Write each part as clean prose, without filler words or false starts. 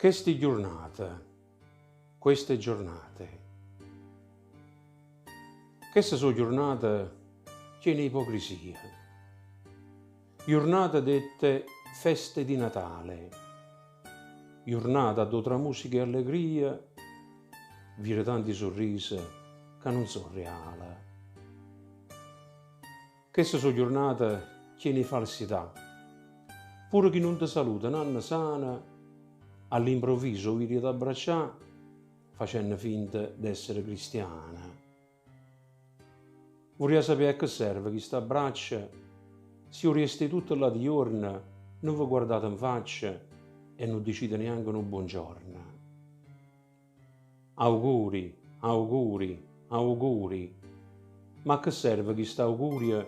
Queste giornate, queste sono giornate piene di ipocrisia, giornate dette feste di Natale, giornate dove tra musica e allegria vire tanti sorrisi che non sono reali. Queste sono giornate piene di falsità, pure chi non ti saluta un anno sana, all'improvviso vi ad abbracciare facendo finta di essere cristiana. Vorrei sapere a che serve chi sta abbraccia, se vorreste tutto là di giorno, non vi guardate in faccia e non dicite neanche un buongiorno. Auguri, auguri, auguri. Ma a che serve chi sta auguria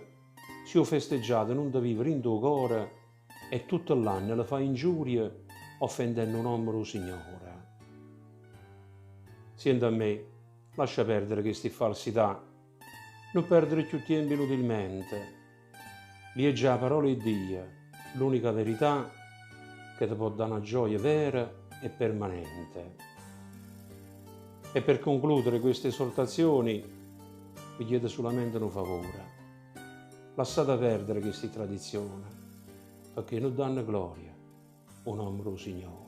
se ho festeggiato non da vivere in tuo cuore e tutto l'anno la fa ingiuria offendendo un uomo o signore? Senta a me, lascia perdere queste falsità, non perdere più tempo inutilmente. Lì è già parola di Dio, l'unica verità che ti può dare una gioia vera e permanente. E per concludere queste esortazioni vi chiedo solamente un favore. Lasciate perdere queste tradizioni, perché non danno gloria un uomo o Signore.